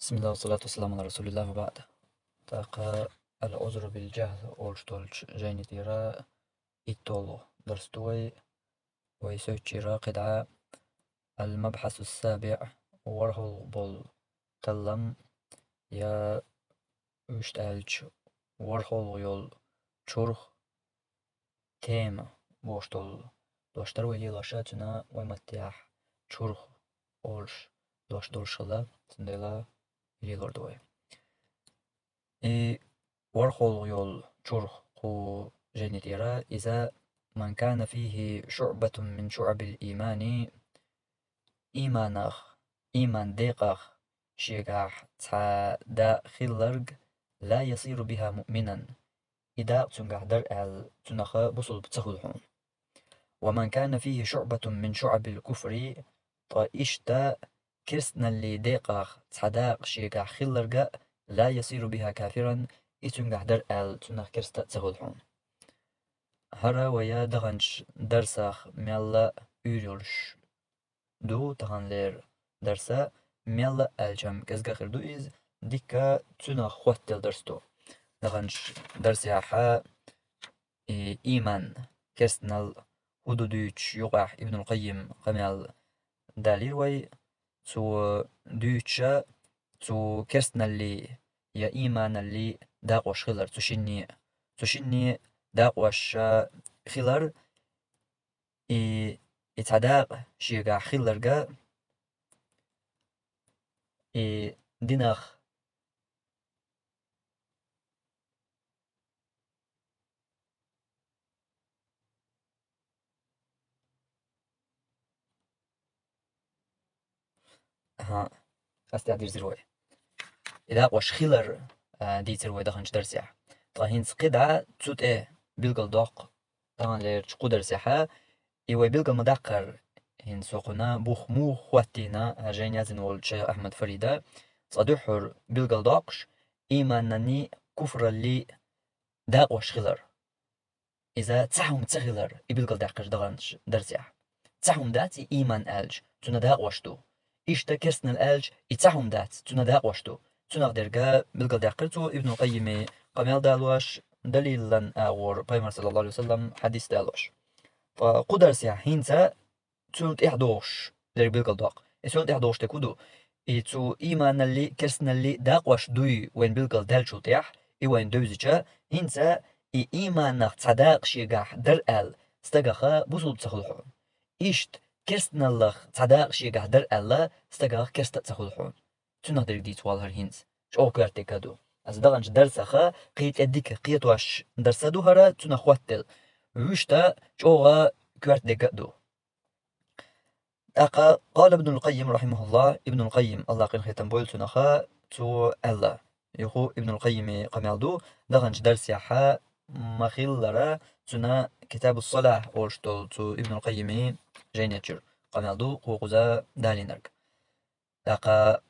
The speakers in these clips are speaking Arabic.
بسم الله والصلاة والسلام على رسول الله وبعد. تاق العذر بالجهل أولشتولش جيني ديرا إيتولو درستوي ويسوتشيرا قدعة المبحث السابع ورهو بول تلم يا وشتالج ورهو يول شورخ تيم وشتول دوشتروي لي لاشاتنا ومتياح شورخ أولش دوش دولشلا سندلا لي لوردوي ورخول يول جرخ قو جنتيرا إذا من كان فيه شعبة من شعب الإيمان إيمان ديقاخ شيقاح تا خلرق لا يصير بها مؤمنا إذا تنقح درع تنخ بصل بتخلحون. ومن كان فيه شعبة من شعب الكفر طائشتا كرسنا اللي ديقاخ تحداق شيقاح خلرق لا يصير بها كافرا إتنقح درع تنخ كرستا تخلحون. هرا ويا دغنش درساخ ميلا يوريولش دو تغنلير درسا ميلا الجم كزغاخر دو إز ديكا تنخ خواتل درستو دغنش درسياحا إيمان كرسنال ودودوش يقع ابن القيم قمال دالير وي تو دوتشا تو كرسنا اللي يا إيمان اللي داقوش خلر تشيني داقوش خلر اتعداق شيقا خلرقا ديناخ ها أستعدير زروي إذا وش خلر دي تروي دخنش درسيح طاهين سقيدة تسوت بيلقل دوق طبعا لير قدر سيحة إيوه بيلقل مدقر هين سوقنا بوخ مو خواتينا هرجين يازن والشيخ أحمد فريدة صدوحر بيلقل دوقش إيمانني كفر اللي داق وش خلر إذا تسحهم تسخلر إبيلقل داقش دغنش درسيح تسحهم داتي إيمان ألج تنا داق وشتو إشتا كرسن الألج إتسحهم دات تنا داق وشتو تنا درجة بيلقل داقرتو ابن القيم قمال دالوش دليلا أور بايمر صلى الله عليه وسلم حديث دالوش فقدر سيح هينتا تسونت إحدوش در بيلقل داق تسونت إحدوش تكودو إتو إيمان اللي كرسن اللي داق وش دوي وين بيلقل دالشو تيح إيوين دوزيجا هينتا إيمان نخ تصداق شيقاح در أل استقاخا بوصل بتخلحون إشت كرسن الله تصداق شيقاح در ألا استقاخ كرست تخلحون تنه در دي توالهر هينز شو كارتي كادو از دغنش درسخا قيت أديك قيت واش درسدو هرا تنه خواتل وشتا شوغا كارت دي كادو أقا قال ابن القيم رحمه الله ابن القيم الله قين ختم بول تنخا تو ألا يخو ابن القيم قمالدو دغنش درس يحا مخيلرا تنا كتاب الصلاة أورشتول تو ابن القيم جينيتشر قمالدو قوقوزا دالينرك أقا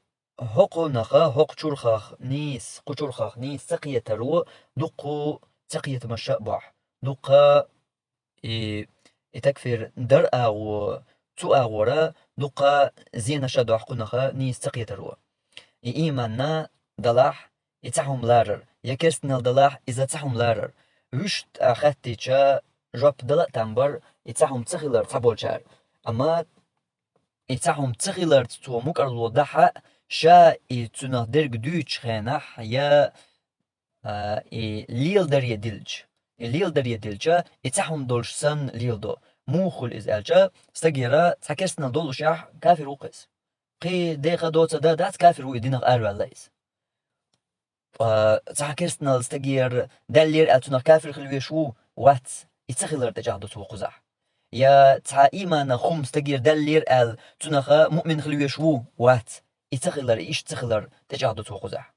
هقو نخا هق چورخاخ نيس قچورخاخ نيس سقية رو دقو سقية مشابح دقا تكفر در أو تو أغورا دقا زينة شادو حقونخا نيس سقية رو إيماننا دلاح يتحهم لارر يكرسنا دلاح إذا تحهم لارر وشت أخذتي جا جاب دلا تنبر يتحهم تخيلر تبولشار أما يتحهم تخيلر تو مكر الوضحة شا يتنا درج دوش خينح يا ليل در يدلج الليل در يدلجا يتحهم دولش سن ليل دو موخل إز ألجا استجيرا تكرسنا دولش يح كافر وقس قي ديقة دوتا دات كافر ويدينغ أروال ليس تحكرسنا استجير دلير أتنا كافر خلويشو وات يتخيلر تجاهدو تو قزح يا تا إيمان خم استجير دلير أل تنخ مؤمن خلويشو وات يتخيلر إيش تخيلر تجاهدو تو قزح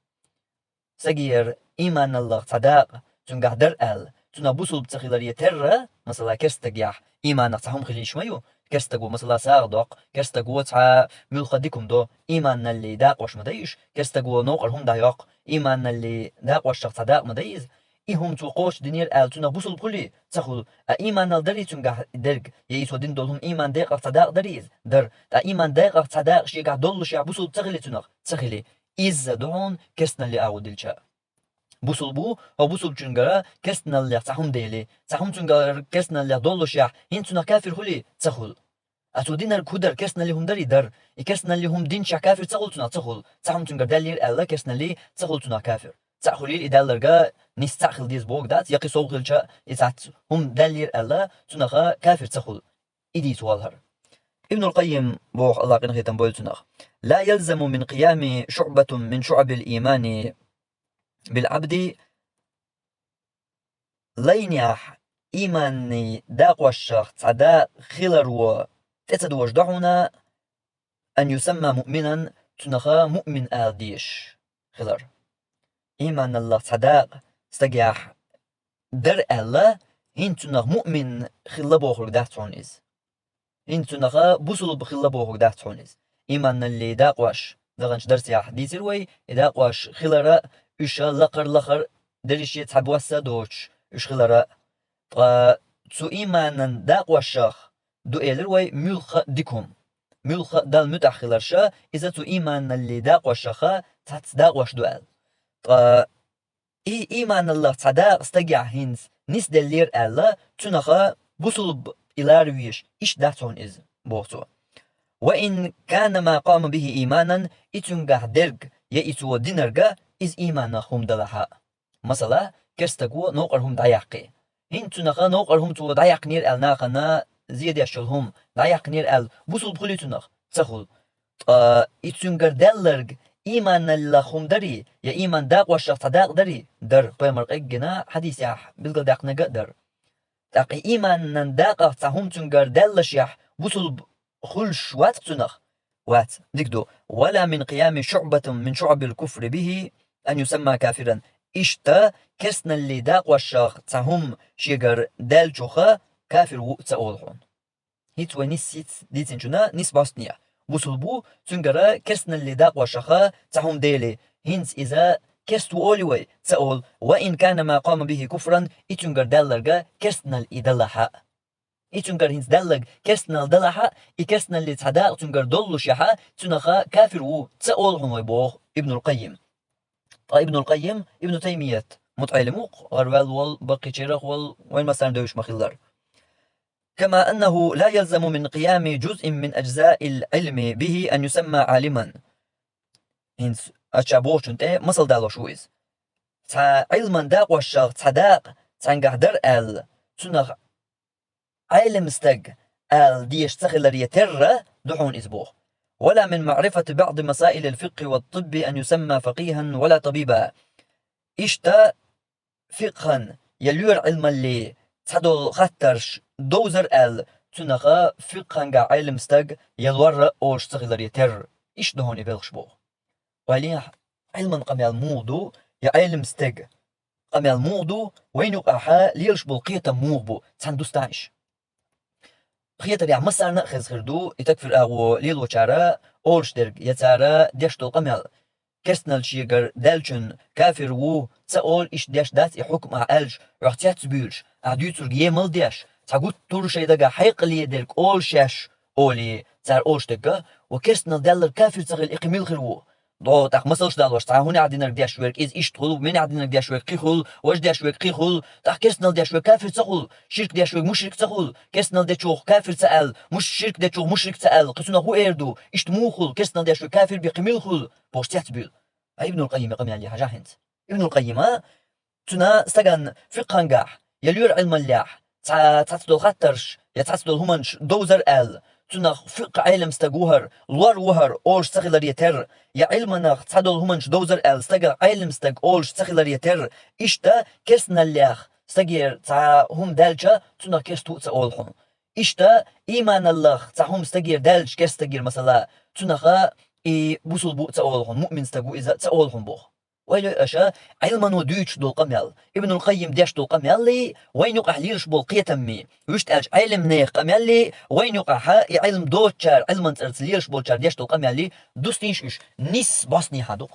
استجير إيمان الله صداق تنقح در أل تنا بوصل بتخيلر يتر مثلا كرستجيح إيمان تحهم خليش مايو كرستجو مثلا ساغدق كرستجو تع ملخدكم دو إيمان اللي داق وش مدايش كرستجو نوقرهم دايق إيمان اللي داق وش شخص داق مدايز إهم توقوش دنير آل تنا بوصل بكلي تخل إيمان الدري تنجح درج يسوى دين دولهم إيمان داق صداق دريز در تا إيمان داق صداق شيء قاعد دول شيء بوصل تخلي تنخ تخلي إز دعون كرسنا اللي أعود الجا بوصل بو أو بوصل جنجرا كرسنا اللي تحهم ديلي تحهم جنجرا كرسنا اللي ضلش يح هنتنا كافر خلي تخل أتودينا الكودر كرسنا اللي هم دري در كرسنا اللي هم دين شح كافر تخلتنا تخل تحهم جنجر دليل الله كرسنا اللي تخلتنا كافر تأخلي إدالرجا نستأخل ديز بوق دات يقي سوق الجا يسات هم دليل الله تنخا كافر تخل إدي توالهر ابن القيم بوخ الله قنخ يتنبول تنخ لا يلزم من قيام شعبة من شعب الإيمان بالعبد لينيح إيماني داق والشخص عدا خلر و تتد وجدعنا أن يسمى مؤمنا تنخا مؤمن آديش خلر إيمان الله صداق استجاح در الله هين تنخ مؤمن خلا بوخر داتون إز هين تنخا بوصل بخلا بوخر داتون إز إيمان اللي داقواش دغنش درسي حديث الوي داقواش خلرا إشا لقر دريش يتحب وسا دوش إش خلرا تو إيمان داقواشخ دو إلروي ملخ ديكم ملخ دال متأخلرشا إذا تو إيمان اللي داقواشخا تات داقواش دوال إيمان الله صداق استجع هنز نس دلير الله تنخا بصلب إلارويش إش داتون إز بوغتو وإن كان ما قام به إيمانا إتنجح درج يأتو دينرجا إز إيمانهم دلها مثلا كرستقو نوقرهم دايقي هن تنخا نوقرهم تو دايق نير الناقنا زيد يشلهم دايق نير بصلب خلي تنخ تخل إتنجر دلرج إيمان اللهم دري يا إيمان داق والشخص داق دري در بيمر إجنا حديث يح بلقى داق نقدر داق إيمان داق تهم تنجر دلش يح بصل خلش وات تنخ وات دكدو ولا من قيام شعبة من شعب الكفر به أن يسمى كافرا إشتا كسنا اللي داق والشخص تهم شجر دال جوخا كافر وتأولهم هيت ونسيت ديتين جنا نس باسنيا بوصل بو تنجرا كرسنا اللي داق وشخا تهم ديلي هنس إذا كرستو أوليوي تقول وإن كان ما قام به كفرا إتنجر دلرجا كرسنا الإدلحا إتنجر هنس دلج كرسنا الدلحا إكرسنا اللي تحداق تنجر دلش يحا تنخا كافر و تقول هم يبوغ ابن القيم ابن القيم ابن تيمية متعلموق غروال وال بقي شيرخ وال وين مثلا دوش مخلر كما أنه لا يلزم من قيام جزء من أجزاء العلم به أن يسمى عالما هنس أشابوش انت مصل دالو شويز تا علما داق والشغ تداق تنقح در تنخ علم استق ديش تخلر يتر دحون إسبوخ ولا من معرفة بعض مسائل الفقه والطب أن يسمى فقيها ولا طبيبا إشتا فقها يلور علما اللي تدل خطرش دوزر تنخا فقهنجا علم استق يلور أوش تغلر يتر إيش دهون يبلغش بو وليه علما قميال مودو يا علم استق قميال مودو وين يقعها ليلش بالقية موغبو تندوستانش خيطر يا مسار نأخذ خردو يتكفر أغو ليلو شارا أوش درق يتارا ديشتو قميال كرسنال شيغر دالشن كافر وو تقول إيش ديش دات يحكم ألج رختيات بيلش أديوتر جيمل ديش تقول تور شيء دقا حيق لي درك أول شاش أولي تار أوش دقا وكرسنال دالر كافر تغل إقميل خرو دو تاق مسلش دالوش تعهوني عدينك ديش ويرك إز إيش تخل ومن عدينك ديش ويرك قيخل واش ديش ويرك قيخل تاق كرسنال ديش ويرك كافر تقول شرك ديش ويرك مشرك تقول كرسنال ديشوخ كافر تقل مش شرك ديشوخ مشرك تقل قسونا هو إردو إيش تموخل كرسنال ديش ويرك كافر بيقميل خل بوش تحتبيل ابن القيم قمي عليها جاهنت ابن القيم تنا استغن فقه نجاح يلور علم اللاح تاتدو خطرش يتاتدو همنش دوزر تنا فقه علم استغوهر لور وهر اولش تخلر يتر يا علمنا تاتدو همنش دوزر استغ علم استغ اولش تخلر يتر اشتا كسنا اللاح استغير تا هم دالجا تنا كستو تاولهم اشتا ايمان الله تا هم استغير دالج كستغير مثلا تنا بوصل بو تأولهم مؤمن استقو إذا تأولهم بوه ويلو أشا علما وديش دول قميال ابن القيم ديش دول قميال لي وين يقع ليش بول قيتمي ويشت أج علم نيخ قميال لي وين يقع علم دوتشار علما ترسليش بولشار ديش دول قميال لي دوستينش إيش نس باسني حدو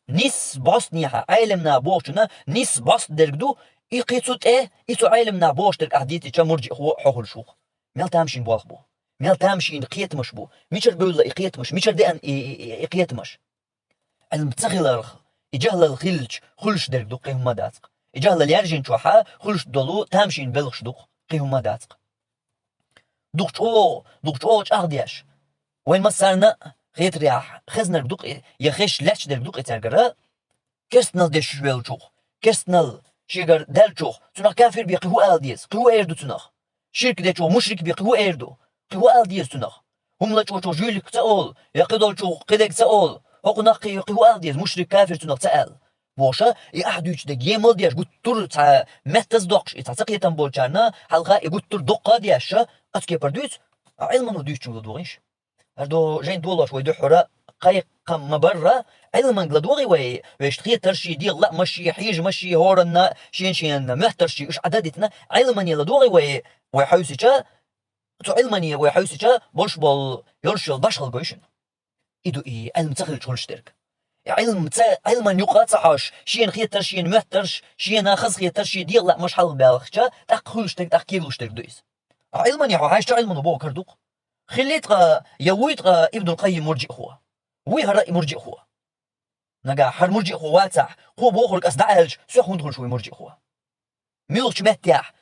نس باسني علمنا بوشنا نس باس درقدو إقيتوت إيتو علمنا بوش درق أحديتي كمرجع هو حقل شوخ ميال تامشين بوالخ بو ميال تامشين قيت مش بو ميشر بيقول إقيت مش ميشر دي أن إقيت مش علم تغلر يجهل الخلج خلش درك دق قيهم داتق يجهل اليرجين شوحا خلش دولو تامشين بلغش دق قيهم داتق دق او اغدياش وين مسارنا خيت رياح خزنر دق يخش لاتش درك دق ترجرا كستنال دش شويلچوق كستنال شيغر دلچوق تنخ كافر بي قهو الديس قهو ايردو تنخ شرك دچو مشرك بي قهو ايردو قهو الديس تنخ هم لچو جولك تاول يقدل چو قدك تاول هو نقي قهو الديس مشرك كافر تنخ تال بوشا يحدوش دك يمل دياش قطر تا متز دوقش اتسقيتن بولچارنا حلقه قطر دوقا دياش اتكي بردوت علما ودوش چو دوغيش هردو جين دولاش ويدو حرا قيق مبرة علما قلدوغي ويشتخي ترشي دي لا مشي حيج مشي هورنا شين مهترشي اش عددتنا علما يلدوغي ويحوسيجا تو علما ويحوسيجا بولش بول يرشل باشل قويشن إدو علم تغل شولشترك علما يقاطعش شين خيتر شين مهترش شين اخذ خيتر شي دي لا مش حل بالخشا تاخلشتك تاكيلشتك دويس علما يحوحاش علما نبو كردوق خليت يويت ابن القيم مرجئ هو ويهرا مرجئ هو نجا حر مرجئ هو واتح هو بوخرك أصدعلج سوخ ندخل شوي مرجئ هو ميلوش متيح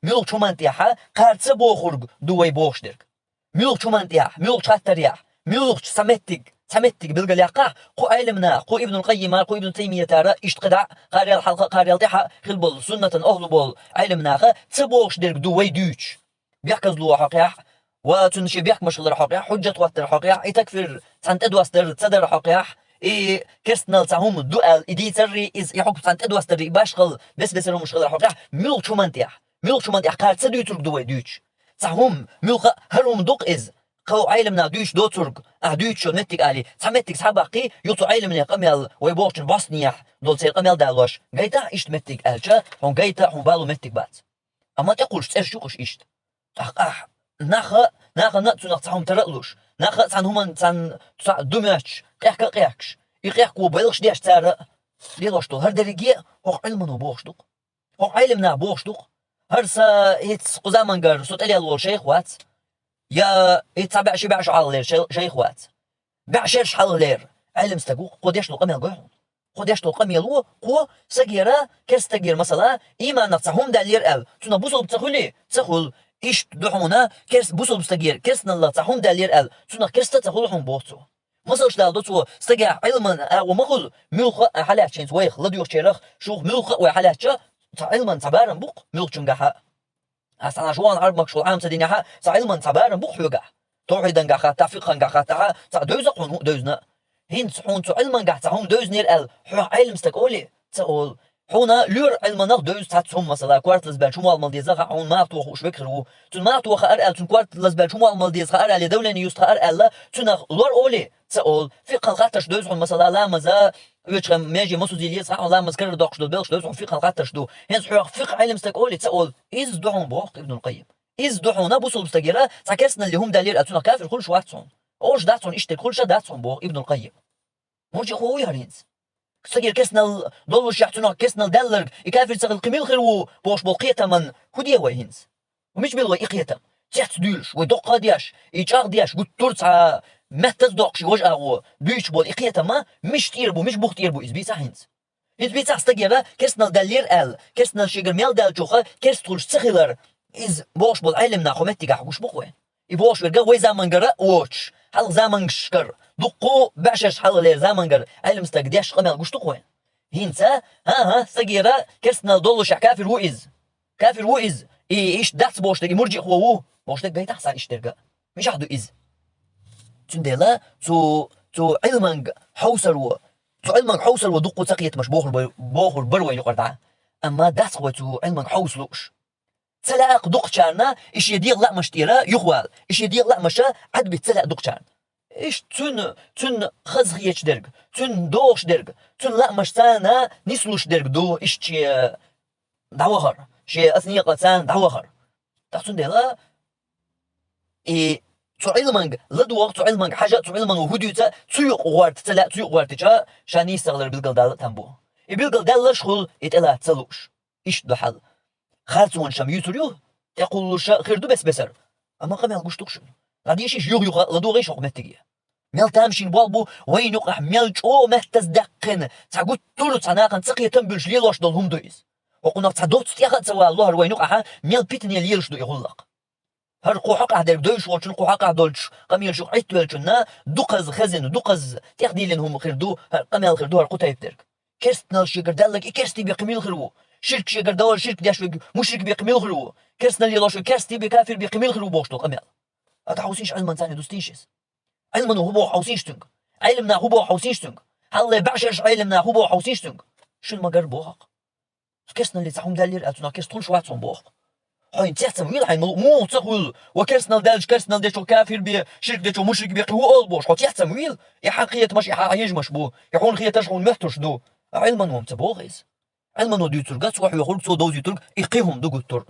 ميلوش منتيح قارت بوخرك دوي بوشدرك ميلوش منتيح ميلوش خطريح ميلوش سمتك بالقلاقة قو علمنا قو ابن القيم قو ابن تيمية ترى اشتقدع قاري الحلقة قاري الطيحة خلبل سنة أهل بول علمنا تبوشدرك دوي دوش بيحكزلو حقيح وتنشي بيحك مشغل رحقيح حجة وقت رحقيح تكفر سنت ادواستر تصدر رحقيح كرستنال تاهم دوال إدي تري إز يحك سنت ادواستر باشغل بس مشغل رحقيح ملوك شو منتيح قال تسدو يترك دوي دوش تاهم ملوك هرهم دوق إز قو عالمنا دوش دو ترك دوش شو نتك آلي تمتك سابقي يوتو عالمنا قميل ويبوشن باسنيح دول سير قميل دالوش قايتا إشت متك آلشا هون قايتا هون بالو متك بات أما تقولش ترشوقش إشت ناخا نتو تاهم ترقلوش ناخا تان هما تان دوماتش قيحكش يقيحكو بيلغش دياش تارا ليلوش هر درجية هو علمنا بوشدوق هو علمنا بوشدوق هرسا هيت قزامنجر صوت علي الول شيخ وات يا يتابع شي باش على شيخ وات بعشرش حل لير علم استقوق قديش لو قميل قوي قديش لو قميل قو سجيرا كستجير مثلا إيمان نفسهم دالير ال تنا بوصل بتخلي تخل إيش دحونا كرس بوصل بستجير كرسنا الله تحوم دالير ال تنا كرستا تخلهم بوصو مثلش دال دوتو استجع علما ومخل ملخ حالات شين ويخ لديوخ شيرخ شوخ ملخ وحالات شا علما تبارن بوق ملخ جنجها أصلا شوان عرب مكشول عام سدينها علما تبارن بوق حوجا توحيدا جاخا تفقا جاخا تا دوزقون دوزنا هين تحون علما جاخ تحوم دوز نير ال حو علم استقولي تقول هنا لور المناخ دوز تاتهم مثلا كوارت لزبال شو مال مالديزا هون ما توخ وش بكرو تن ما توخ ال تن كوارت لزبال شو مال مالديزا ال دولة نيوست ال تن لور اولي تقول في قلقاتش دوز مثلا لا مزا يتخم ماجي مسو ديليس لا مذكر دوقش دوز في قلقاتش دو هين صح فقه علم استقولي تقول إز دحون بوق ابن القيم إز دحون بوصل مستجرا تكسنا اللي هم دليل اتنا كافر كل شو واتسون اوش داتسون اشتك كل شا داتسون بوق ابن القيم مرجي خوي هرينز سجل كسنا ضلوا شحتنا كسنا دلر يكافر تغل قميل خيرو بوش بوقيتا من هديه ويهنز ومش بالوي إقيتا تحت دولش ودقة دياش يجار دياش قد ترتع مهتز دقش وجأه بيش بول إقيتا ما مش تيربو مش بوخ تيربو إزبيتا هنز إزبيتا استجيرا كسنا دلير ال كسنا شيجر ميل دال جوخا كستولش سخيلر إز بوش بول علم ناخومتي قاحوش بوخوين يبوش ورقا وي زمان قرأ ووش هل زمان شكر دقو بعشش حل لي زمانجر علم استقديش قمل قشتقوين هينسا ها سجيرا كسنا دولش كافر وإز إيش داتس بوشتك مرجع هو بوشتك بيت أحسن إشترقة مش حدو إز تندلا تو علمك حوصل ودقو تقيت مش بوخر بروي يقرد أما داتس هو تو علمك حوصلوش تلاق دقشارنا إيش يدير لا مشتيرا يخوال إيش يدير لا مشا عد بتلاق دقشارنا إيش تن خزغيش درج تن دوش درج تن لا مشتانا نسلوش درج دو إيش شيء دعوهر شيء أثنية قتان دعوهر تحسن ده تعلمك لدوق تعلمك حاجة تعلمك وهديتا تيق وارد تلا تيق وارد جا شان يستغل بالقل دال تنبو بالقل دال شغل يتلا تسلوش إيش ده حل خالتون شام يتريو يقول خير دو بس بسر أما قام يلقوش تقشن غادي يشيش يوغ لدوغ إيش حكمتك ميل تامشين بالبو وين يقع ميل جو مهتز دقن تعقول تولو تناقن تقي تنبلش ليلوش دولهم دويز وقلنا تعدوت تياخد سوا الله وين يقع ميل بيتني ليلش دو يغلق هر قوحق عدل دويش وشن قوحق عدلش قميل شو عيت ولشنا دقز خزن دقز تاخدي لهم خردو قميل خردو هر قطع يبترك كرستنا شي قردلك كرستي بقميل خرو شرك شي قردول شرك داش مشرك بقميل خرو كرستنا ليلوش كرستي بكافر بقميل خرو بوشتو قميل اتحوسيش علما ثاني دوستيشس علما هو بو حوسيشتنج علمنا هو بو حوسيشتنج هلا بعشش علمنا هو بو حوسيشتنج شو المقر بوحق كرستنا اللي تحوم دالير اتنا كرستون شواتهم بوحق هاي تحتم ويل هاي مو تقول وكرسنا دالج كرسنا ديشو كافر بي شرك ديشو مشرك بي هو اولبوش هاي تحتم ويل يا حقيقة مش يحايج مش بو يحون خيه تشغل مهتش دو علما هم تبوغيز علما نو ديوتر قات وحي يقول تو دوز يترك يقيهم دو قلتر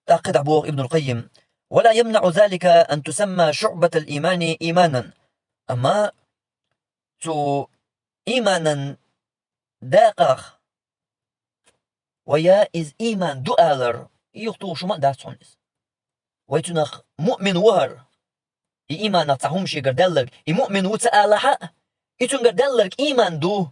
تاقد عبوغ ابن القيم ولا يمنع ذلك أن تسمى شعبة الإيمان إيمانا أما تو إيمانا داقخ ويا إز إيمان دو آلر يخطو شما داتسونيز ويتنخ مؤمن وهر إيمان تحوم شي قردلك مؤمن وتآلحا يتن قردلك إيمان دو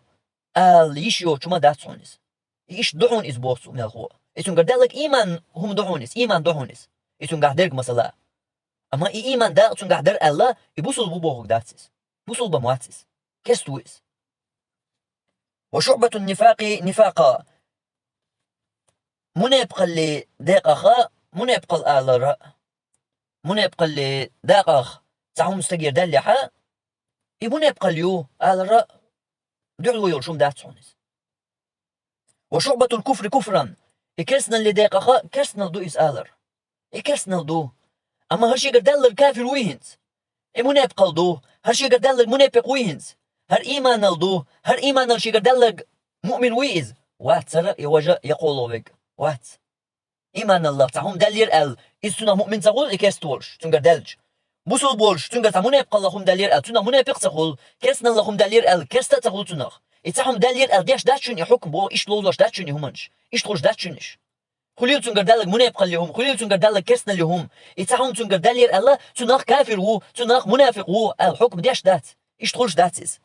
آل يشيو شما داتسونيز يش دحون إز بوصو من الخوة يتن قردلك إيمان هم دحونيز إيمان دحونيز يتن قردلك مثلا أما إيمان دا يتن قردر الله يبوصل بوبوغك داتسيز بوصل بمواتسيز كستويز وشعبة النفاق نفاقا من يبقى اللي دقيقة من يبقى الآلر من يبقى اللي دقيقة تعهم مستقير دلحة يبون يبقى اليو آلر دعوا يرشم داتسونيز وشعبة الكفر كفرا يكرسنا اللي دقيقة كرسنا الدو إس آلر يكرسنا الدو أما هرشي قدل الكافر ويهنز يبون يبقى الدو هرشي قدل المنافق ويهنز هر إيمان الدو هر إيمان الشي قدل مؤمن ويز واتسر يوجه يقولوا بك وات إيمان الله تعهم دلير ال إستنا مؤمن تقول إكستولش تنقر دلج بوصل بولش تنقر تعمون يبقى اللهم دلير ال تنا منافق تقول كسنا اللهم دلير ال كستا تقول تنخ إتعهم دلير ال ديش داتشون يحكم بو إيش لولوش داتشون يهمنش إيش تقولش داتشونش خليل تنقر دلق منافق اليوم خليل تنقر دلق كسنا اليوم إتعهم تنقر دلير الله تنخ كافر هو تنخ منافق هو الحكم ديش دات إيش تقولش داتيز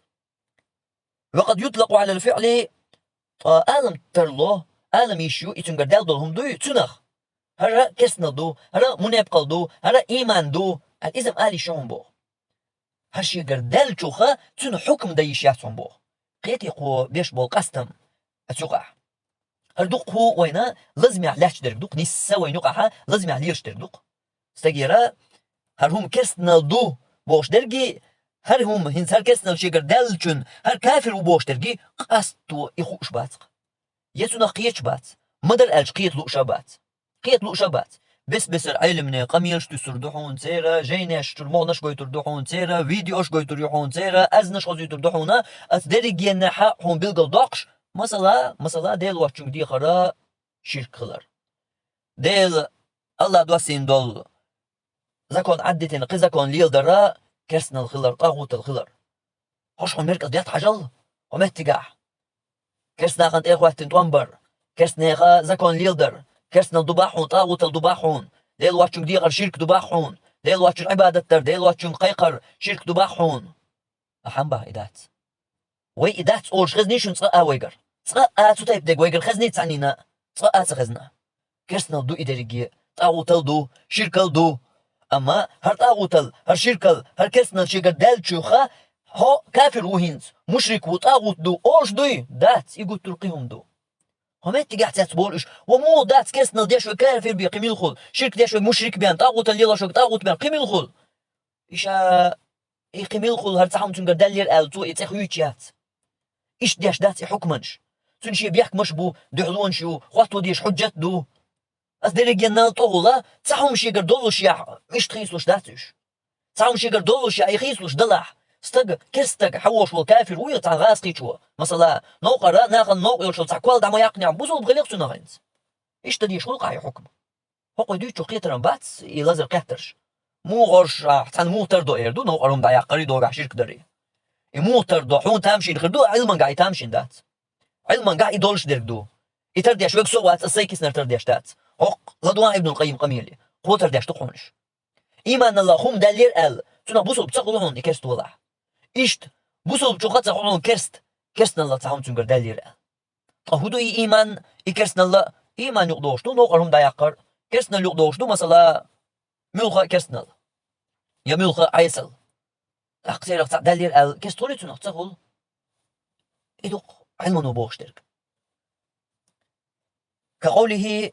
وقد يطلق على الفعل آلم ترلو آلم يشيو إتنقر دل دولهم دو تنخ هرا كسنا دو هرا منافق دو هرا إيمان دو الإزم آلي شون بو هرشي قردل شوخا تن حكم دايشياتهم بو قيتي قو بيش بول قستم أتوقع هردوق هو وينا لازم يعلاش درك دوق نسا وين يقعها لازم يعليش درك دوق استقيرا هرهم كسنا دو بوش درقي هرهم هنس هر كسنا شي قردل چون هر كافر وبوش درقي قستو إخوش باتق يتنا قيتش بات مدر ألش قيت لوشا بات قيت لوشا بات بس العلم قميلش تسردحون تيرا جيناش ترمونش قوي تردحون تيرا فيديوش قوي تريحون تيرا أزنش قوي تردحونا أتدرج ينحا هم بيلقى داقش مثلا ديل واتشون دي خرا شرك خلر ديل الله دوسين دول زكون عدتين قزكون ليل درا كرسنا الخلر طاغوت الخلر هوش مركز ديات حجل ومتقع كرسنا قنت إخوات توانبر كرسنا إخا زكون ليلدر كرسنا الضباحون طاغوت الضباحون ديل واتشون ديغر شرك دباحون ديل واتشون عبادة ديل واتشون قيقر شرك دباحون أحنبه إدات وي إدات أولش خزنيشون صقا ويقر صقا تتايب ديق ويقر خزني تعنينا صقا تخزنا كرسنا الدو إداريجي طاغوت الدو شرك الدو أما هر طاغوت هر شرك هر كرسنا شيقر ديل شوخا هو كافر وهينز مشرك وطاغوت دو أولش دوي دات يقول تلقيهم دو همت قاعد تسبولش ومو دات كسنا ديش كافر بقيم الخل شرك ديش مشرك بين طاغوت اللي لا شك طاغوت بين قيم الخل إيشا قيم الخل هر تحم تنقر دلير ألتو إتخيوتيات إيش ديش دات حكمنش تنشي بيحكمش بو دحلون شو خواتو ديش حجت دو أصدري جنال طولا تحم شي قردولش يا مش تخيسلوش داتش تحم شي قردولش يا يخيسلوش دلح استق كستق حوش والكافر ويطع غاسقي شو مثلا نوقرا ناخذ نوق يوصل تعقول دعما يقنع بوزو بغليق تنغينز ايش تدي شغل قاعي حكم حق دي شو قيترن بات يلازر قهترش مو غرش حتى مو تردو ايردو نوقرم دا يقري دو شرك دري مو تردو حون تامشي خردو علما قاعي تامشي دات علما قاعي دولش دركدو يتردي شوك سوات السيكس نرتردي اشتات حق لدوان ابن القيم قميلي قوتر داش تقونش إيمان الله هم دليل ال تنا بوصل بتقولون إكرست والله إشت بوصل بتقول تقولون كرست الله تعهم تنقر دليل ال هدو إيمان إكرست الله إيمان يقدوش تو نقرهم دا يقر كرست يقدوش تو مثلا ملخا كرست الله يا ملخا عيسل أقصير دليل ال كرست تولي تنا تقول إدو علم نبوش درك كقوله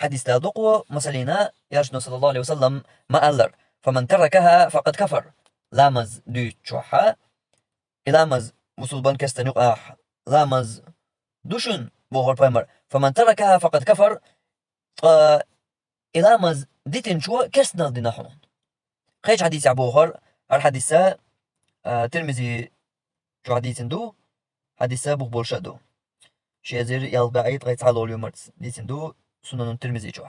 حديث تادقو مسلينا يرشنا صلى الله عليه وسلم ما ألر فمن تركها فقد كفر لامز دو تشوحا إلامز مسلبان كستن يقاح لامز دوشن بوغر بايمر فمن تركها فقد كفر إلامز ديتن شو كستن ديناحون خيج حديث عبوغر الحديثة ترمزي جو حديث دو حديثة بوغ دو شيزير يالبعيد غيت على اليومرز ديتن دو سنن الترمذي جوا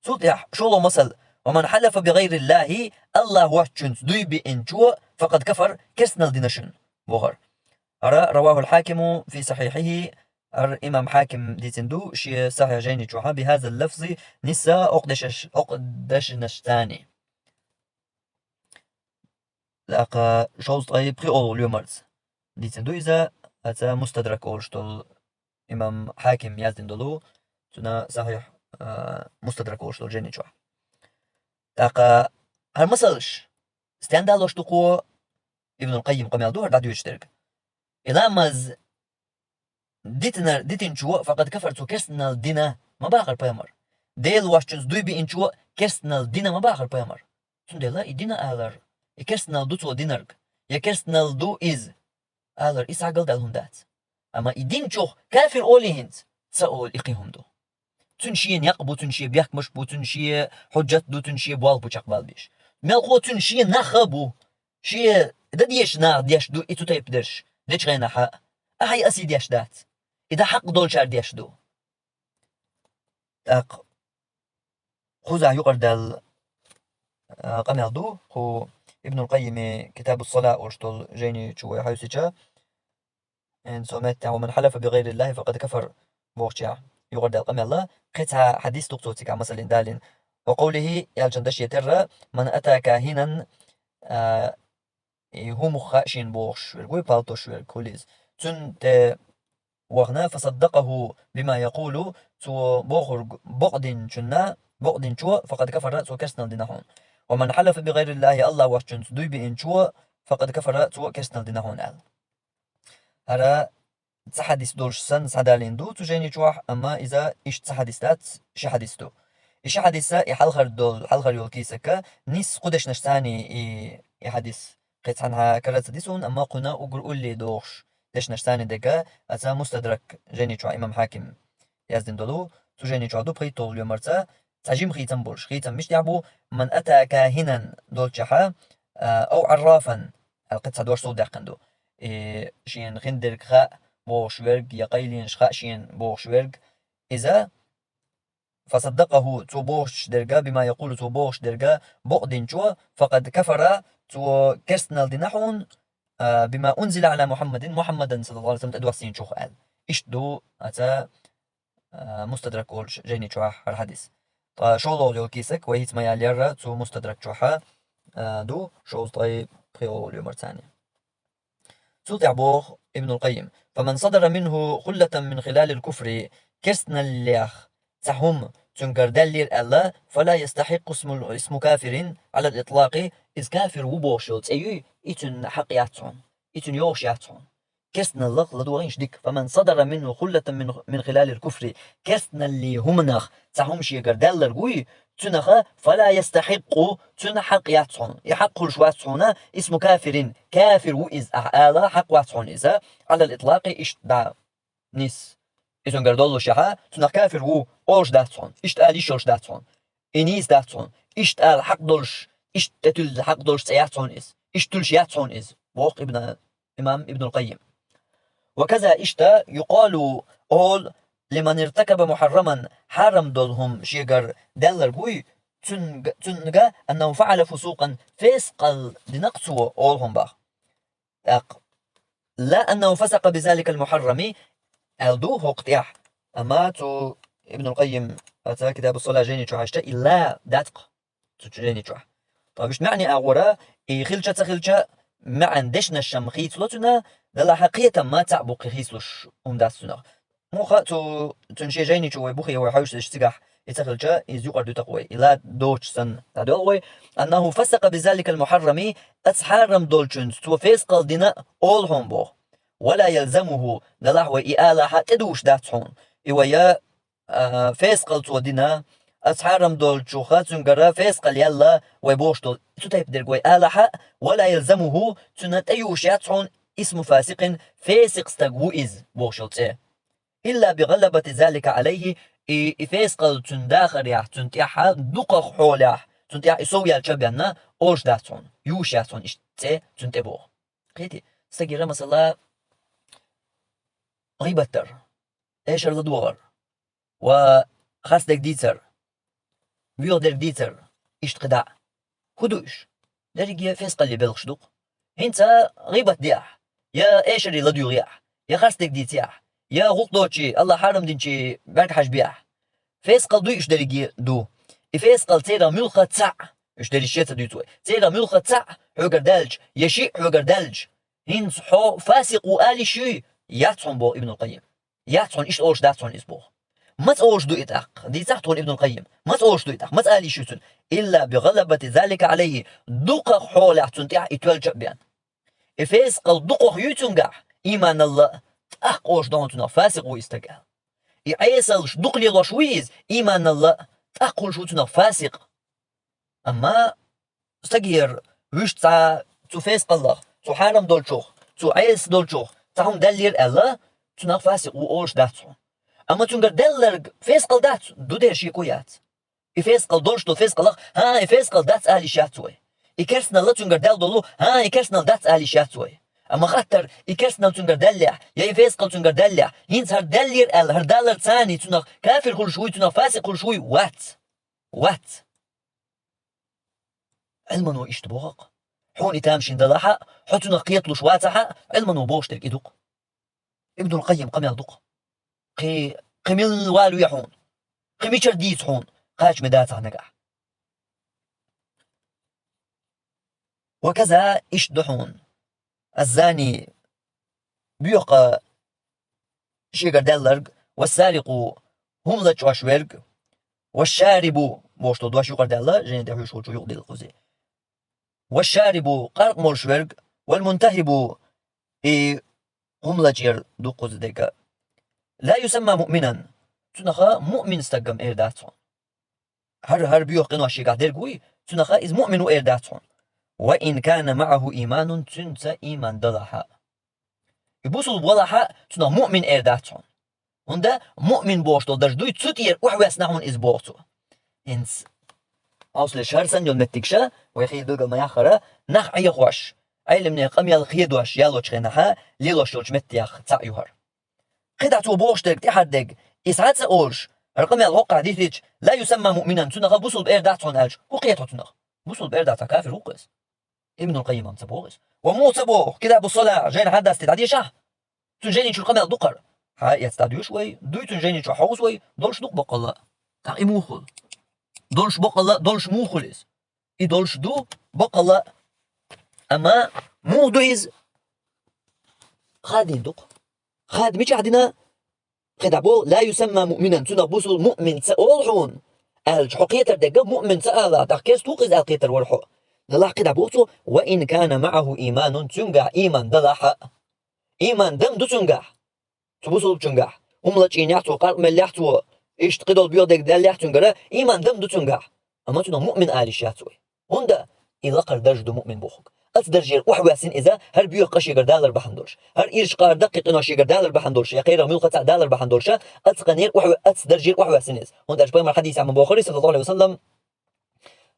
صوت يا شولو مثل ومن حلف بغير الله الله وحشنس دوي بإن جوا فقد كفر كسنال دينشن بوغر رواه الحاكم في صحيحه الإمام حاكم ديتندو شي صحيح جيني جوا بهذا اللفظ نساء أقدش نشتاني لقى شوز طيب بري أول اليومرز ديتندو إذا أتا مستدرك أولشتول إمام حاكم يازدندلو تنا صحيح مستدرك وشتو جيني جوا تاقا هالمسلش استندالوش تقو ابن القيم قميل دوهر دادو يشترك إلا مز ديتن جوا فقد كفرتو كرسنال دينا ما باخر بيامر ديل واشتنز دوي بي انجوا كرسنال دينا ما باخر بيامر تندلا إدينا آلر كرسنال دو تو دينرك يا كرسنال دو إز آلر إس عقل دالهم دات أما إدين جوخ كافر أولي هنت سأول إقيهم دو تنشي يقبو تنشي بيحكمش بو تنشي حجت دو تنشي بوال بو چقبال بيش ملقو تنشي نخبو شي ديش نا ديش دو إتو تايب درش ديش غينا حق أحي أسي ديش دات إذا حق دول شار ديش دو تاق خوزا يقردل قميل دو هو ابن القيم كتاب الصلاة ورشتول جيني شوي حيوسيجا إن سومت ومن حلف بغير الله فقد كفر بوغشيا يقردل قميل الله قطع حديث دكتوتك مثلا دالين وقوله يالجندش يتر من أتى كاهنا هو مخاشين بوغش ويقوي بالتوش ويقوليز تن وغنا فصدقه بما يقول تو بوغر بغد شنا بغد شو فقد كفر تو كسنال دينهون ومن حلف بغير الله الله وحجن دوي بإن شو فقد كفر تو كسنال دينهون ال هذا تحدث دولش سن سدالين دو تجيني جوا أما إذا إيش تحدثات شي حدثتو إيش حدثة يحلخر دول حلخر يولكيسكا نيس قدش نشتاني يحدث قيت عنها كرت ديسون أما قلنا أقول لي دوش ليش نشتاني دقا أتا مستدرك جيني جوا إمام حاكم يزدن دولو تجيني جوا دو بخيط طول يوم مرتا تجيم خيتم برش خيتم مش يعبو من أتى كاهنا دول جحا أو عرافا القطة دوش صوت دقندو شين خندر خاء بوشورج يقيلين شخاشين بوشورج إذا فصدقه توبوش درجة بما يقول توبوش درجة بؤدين شو فقد كفر تو كرسنال دينحون بما أنزل على محمد صلى الله عليه وسلم تدوسين شو قال إيش دو أتا مستدرك أول جيني شوح الحديث شو لو لو كيسك وهيت ما ياليرا تو مستدرك شوحة دو شو طيب خيو اليوم ثانية سوط عبوه ابن القيم فمن صدر منه خلة من خلال الكفر كسنا الليخ تهم تنكر دليل الله فلا يستحق اسم كافر على الإطلاق إذ كافر وبوشلت أيو إتن حقياتهم إتن يوشياتهم كسنا الله لدوغينش ديك فمن صدر منه خلة من خلال الكفر كسنا اللي همنخ تهم شيكر دلر قوي تنخ فلا يستحق تنحق ياتون يحق الشواتون اسم كافر وإذ أعلى حق واتون إذا على الإطلاق إيش دا نيس إذن قردولو شحا تنخ كافر و أوش داتون إيش تقال إيش داتون إنيس داتون إيش تقال حق دولش إيش تتل حق دولش سياتون إز إيش تلش ياتون إز ووق إمام ابن القيم وكذا إشتا يقال أول لمن ارتكب محرما حرم دولهم شيغر دلر قوي تنغا أنه فعل فسوقا فسقا لنقصه أولهم باخ لا أنه فسق بذلك المحرم ألدو هو اقتياح أما تو ابن القيم أتا كتاب الصلاة جيني شو عشتا إلا داتق جيني شو طيب إيش معني أغورا خلشة تخلشة ما عندشنا الشمخيت لوتنا دلا حقيقة ما تعبق خيسلوش داتسنا موخا تنشي جيني شوي بوخي وحوش الاشتقاح يتخلشة يزيقر دو تقوي إلا دوش سن تدولوي أنه فسق بذلك المحرم أتحرم دولشن توفيس قلدنا أول هم ولا يلزمه دلاحوي إآلة تدوش داتسون إيويا فيسقل تودينا أتحرم دول شوخات تنقرا فيسقل يلا ويبوش دول تتايب درقوي آلحة ولا يلزمه تنت أيوش ياتحون اسم فاسق فيسق استقو إز بوشلت إلا بغلبة ذلك عليه فيسقل تنداخر يح تنتيحها دقق حولح تنتيح يسوي الجبيانا أوش داتون يوش ياتون إشتي تنتبوه قيتي استقير مثلا غيبتر إيش الدوار وخاصدك ديتر بيودر ديتر اشتقدع هدوش درجة فيسقل اللي بلغشدوق انت غيبت دياح يا ايش اللي لديو غياح يا خاصدك ديتياح يا غلطوشي الله حرم دينشي برك حاج بياح فيسقل دو ايش درجة دو فيسقل تيرا ملخة تسع ايش درجة ديتوي تيرا ملخة تسع حوغر دالج يشيء حوغر دالج هنس حو فاسق وآلي شي ياتسون بو ابن القيم ياتسون ايش اولش داتسون اسبو ما تقولش دو إتاق دي تحتون ابن القيم ما تقولش دو إتاق ما تقالي شوتن إلا بغلبة ذلك عليه دقق حول تنتيح إتوال جبيان إفيس قل دقق يتنقح إيمان الله تأقوش دونتنا فاسق ويستقال إعيسلش دقلي الوشويز إيمان الله تأقول شوتنا فاسق أما استقير وش تفيس الله تحارم دول شوخ تعيس دول شوخ تهم دلير الله تنق فاسق وأوش داتسون أما تنقر دلرق فيسقل دات دو دير شيكويات فيسقل دولش دو فيسقل ها فيسقل دات آلي شاتوي إكرسنا الله تنقر دل دولو ها إكرسنا دات آلي شاتوي أما خطر إكرسنا تنقر دلع يا فيسقل تنقر دلع هينس هر دلير ال هر دلر ثاني تنق كافر كل شوي تنق فاسق كل شوي وات علما وإشتبوغق حوني تامشين دلاحة حتنا قيتلو شواتها علما وبوش تلك إدوق ابن القيم قم يلدق قميل والو يحون قميشر ديس حون قاش مدات نقع وكذا اشدحون الزاني بيوق شيقر دلرق والسارق هم لج واشورق والشارب بوشتو دواش يقر دلر جين دحو شوشو يقضي القزي والشارب قرق مرشورق والمنتهب هم لجير دو قز ديكا لا يسمى مؤمنا تنخا مؤمن استقم إرداتون هر بيوقن وشيقا درقوي تنخا إذ مؤمن إرداتون وإن كان معه إيمان تنسى إيمان دلحا يبوصل بولحا تنخ مؤمن إرداتون هندا مؤمن بوشتو درجدوي تسوتير وحويس نحون إذ بوشتو إنس أوصل الشهرسن يوم نتكشا ويخيل دوغل ما يخرا نخ عيخوش علمني قميال خيدوش يالوش خينها ليلوش يوش متياخ تعيوهر قدعتو بوشتك تحدق إسعاد سأولش رقم الوقع ديثيج لا يسمى مؤمنا تنغ بوصل بإرداتون ألش وقيته تنغ بوصل بإرداتا كافر وقس ابن القيم تبوغس ومو تبوغ كده بالصلاة جين حدا استدعي شه تنجيني شو قمل دقر هاي يستدعي شوي دوي تنجيني شو حوص وي دولش دق بقلا تاقي موخل دولش بقلا دولش موخلس إي دولش دو بقلا أما مو دويز خادين دق خاد ميش عدنا قدعبو لا يسمى مؤمنا تنغ بوصل مؤمن سأولحون ألج حقيتر دقا مؤمن سألا تحكيس توقز القيتر والحو دلاح قدعبوتو وإن كان معه إيمان تنغع إيمان دلاح إيمان دم دو تنغع تبوصل تنغع لجين يحتو قرق من لحتو اشتقدوا البيض دل تنغع إيمان دم دو تنغع أما تنغ مؤمن آلي شاتوي هندا إلا قردرج دو مؤمن بوخك أتدرجير وحواسين إذا هر بيو قشي دالر بحندورش هر إيرش قار دقيق ناشي دالر بحندورش يا قيرا ملقة دالر بحندورش أتقنير أتدرجير وحواسين إذا هندا أشبه الحديث عن بوخاري صلى الله عليه وسلم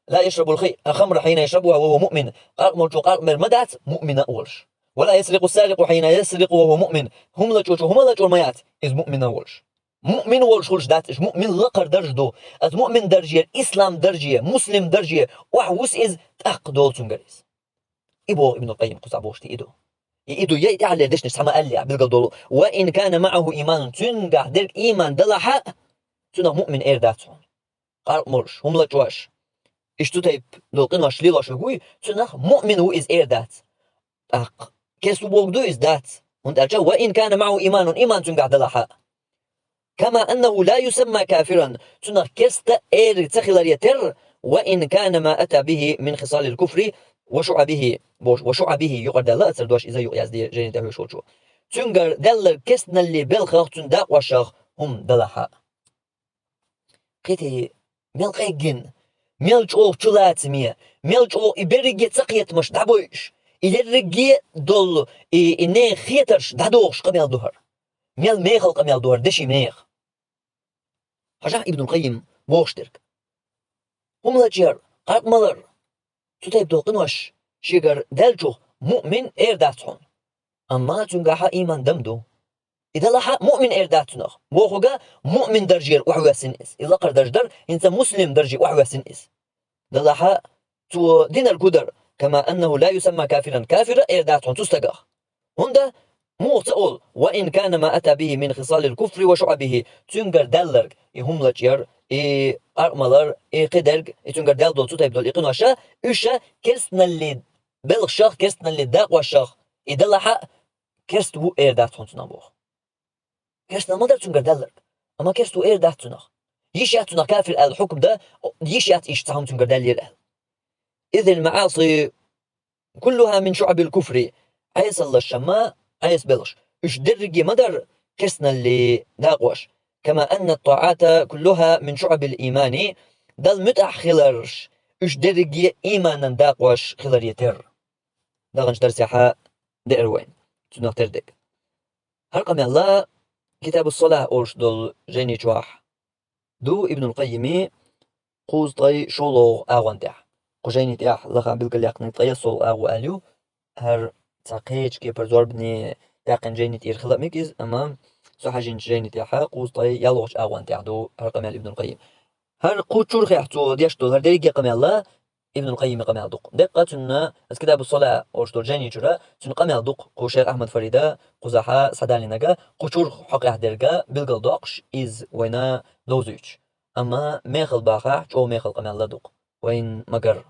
لا يشرب الخمر حين يشربها وهو مؤمن قرق مرجو قرق مرمدات مؤمن أولش ولا يسرق السارق حين يسرق وهو مؤمن هم لجور ميات إذ مؤمن أولش مؤمن أولش خلش داتش مؤمن لقر درجدو أت مؤمن درجير إسلام درجية مسلم درجية وحوس إذ تأقدول تنجريز إبو ابن القيم قصع بوشتي إيدو يعلي ديش نسحما قال لي عبدالك دولو وإن كان معه إيمان تنقع ديرك إيمان دلحق تنق مؤمن إير داتون قرق مرش هم لجواش إيش تتعب لو قنوا شليلا شقوي تنخ مؤمن هو is that كيس وقدو is that und وإن كان معه إيمان تنقعد لها كما أنه لا يسمى كافرا تنخ كيست تخلر يتر وإن كان ما أتى به من خصال الكفر وشعبه يقعد لا أتر دوش إذا يزدي جيني تهوي شو تنقر دل كيستنا اللي بالخاخ تنداق وشاخ هم دلها قيتي ملقيقن ملجو تشولاتمية ملجو إبرجي تقيت مش دعبوش إدرجي دول إني خيترش دعوش قميل دهر ميل ميخل قميل دهر دشي ميخ حاجة ابن القيم بوشترك هم لجير قرق ملر تتايب دو قنوش شيقر دلجو مؤمن إرداتون أما تنقاها إيمان دمدو إذا لها مؤمن إرداتنا وخوغا مؤمن درجير وحوى سنئس إذا قر درجدر إنسان مسلم درجي وحوى سنئس لها تو دين القدر كما أنه لا يسمى كافرا كافرا إرداتون تستقاخ هندا مو تقول وإن كان ما أتى به من خصال الكفر وشعبه تنقر دلرق هم لجير أرملر قدرق تنقر دل دول تتايب دول إقنوا شا إشا كرسنا اللي بلغشاخ كرسنا اللي داق وشاخ إذا لها كرست هو إرداتون تنبوخ كرسنا ما در تنقر دلرق أما كرست هو إرداتون يشياتنا كافر الحكم ده يشيات إيش تهم تنقر دلير إذ المعاصي كلها من شعب الكفر عيس الله الشماء عيس بلش إيش درجي مدر كرسنا اللي داقوش كما أن الطاعات كلها من شعب الإيمان دل متح خلرش إيش درجي إيمانا داقوش خلر يتر داغنش درسيحة دئروين تنغتر دك هرقم الله كتاب الصلاة أورش دول جيني جواح دو ابن القيم قوز طي شولو آوان تاح قجيني تاح لغا بلقل يقني طي صول آو آليو هر تاقيج كي برزور بني تاقن جيني تير خلق ميكيز أما سوحا جيني تاحا قوز طي يالوغش آوان تاح دو هرقم ابن القيم هر قوز شور خيحتو ديش دول هر ديريكي قمي الله ابن القيم قمي دق دقة تنا كتاب الصلاة أورش دول جيني جرا تن قمي دق قو شيخ أحمد فريدة قزاحا سدالي نجا قو شور حقي أحدرقا بلقل دقش إز وينا لوزيش أما ميخل باخا جو ميخل قمي الله دق وين مقر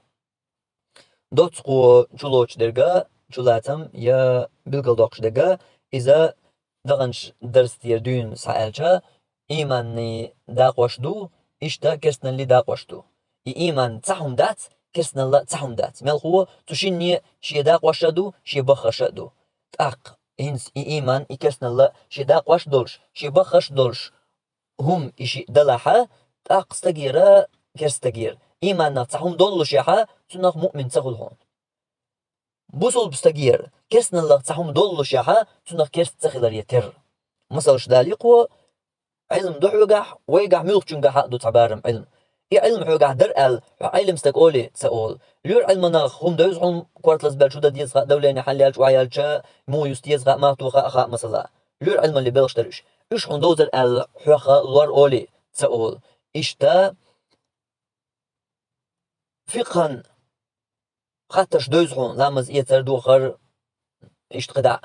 دوت قو جلوش درقا جلاتم يا بلقل دقش درقا إذا دغنش درس تير دون سألجا إيماني داقوش دو إشتا كرسنا اللي داقوش دو إيمان تحهم دات كرسنا الله تحهم دات مال هو تشيني شي داقوش دو شي بخش دو تاق إنس إيمان كرسنا الله شي داقوش دولش شي بخش دولش هم إشي دلحة تاق استغيرا كرستغير إيمان تحهم دولش يحا تنخ مؤمن تغل هون بوصل بستغير كرسنا الله تحهم دولش يحا تنخ كرست تخلر يتر مثلا شداليقو علم دحوقح ويقح ملك جنقح دو تعبارم علم علم حوقح درقل علم ستقولي تسأول لور علمنا هم دوزهم كوارت لزبال شو دا ديزغا دولين حليالش وعيالجا مو يستيزغا ما توخا أخا مثلا لور علم اللي بلش درش إيش هم دوزر الحوخا لور أولي تسأول إشتا فقها خاطرش دوزهم لامز إيتر دوخر إشت قدع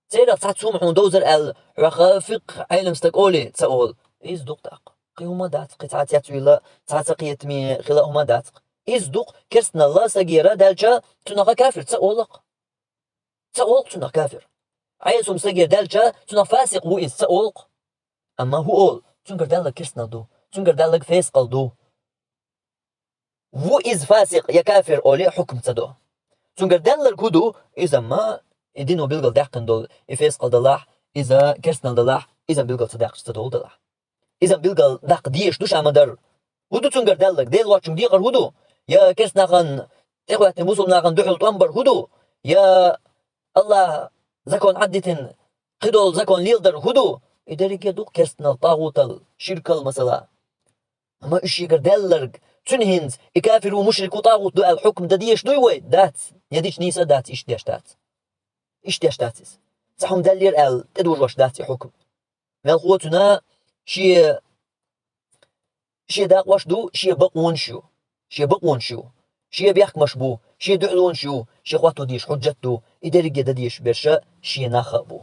سيرا تسوم هم دوزر الحوخا فقه علم ستقولي تسأول إيز دوقتاق هما داتق تعاتيات ولا تعاتقيت مي خلا هما داتق إزدق كرسنا الله سجيرة دالجا تنقى كافر تسأولق تنقى كافر عيسهم سجير دالجا تنقى فاسق هو إز تسأولق أما هو أول تنقر دالك كرسنا دو تنقر دالك فاسق دو هو إز فاسق يا كافر أولي حكم تدو تنقر دالك هدو إذا ما يدينو بيلقل داقن دول فاسق دلاح إذا كرسنا دلاح إذا بيلقل تداق تدول دلاح إذا بيلقى داق ديش دوش عمدر هدو تنقر دالك ديل واتشم ديقر هدو يا كرس ناقن إخوة مسلم ناقن دحل تنبر هدو يا الله زكون عدتن قدول زكون ليلدر هدو إداريك يدوق كرسنا طاغوت الشركة مثلا أما إيش يقر دالك تنهنز إكافر ومشرك وطاغوت دو الحكم دا ديش دوي دات يديش نيسا دات إيش ديش دات إيش ديش داتس صحهم دالير تدوج واش داتي حكم مال قوتنا شي داق واش دو شي بقون شو شي بقون شو شي بيحك مشبو شي دعلون شو شي خواتو ديش حجتو إداري جدا ديش برشا شي ناخبو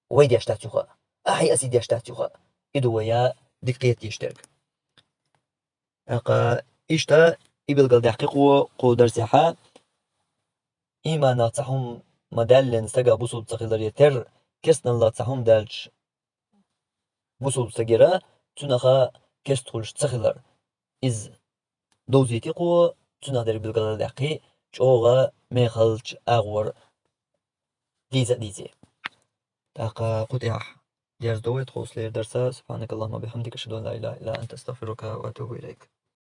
ويدي أشتاتيوها أحي أسيدي أشتاتيوها إدو ويا دقيت يشترك أقا إشتا إبلغ دقيق قدرسها إما ناتهم مدلن سجا بوسول تغير يتر كسن الله تهم دالش بوسول تغيرا تنخا كستولش تغير إز دوزيتي قو تنادر بلغ دقيق جوغا ميخلش أغور ديزي تاقا قطع ديرز دويت خوصلير درسا سبحانك اللهم بحمدك أشهد أن لا إله إلا أنت أستغفرك وأتوب إليك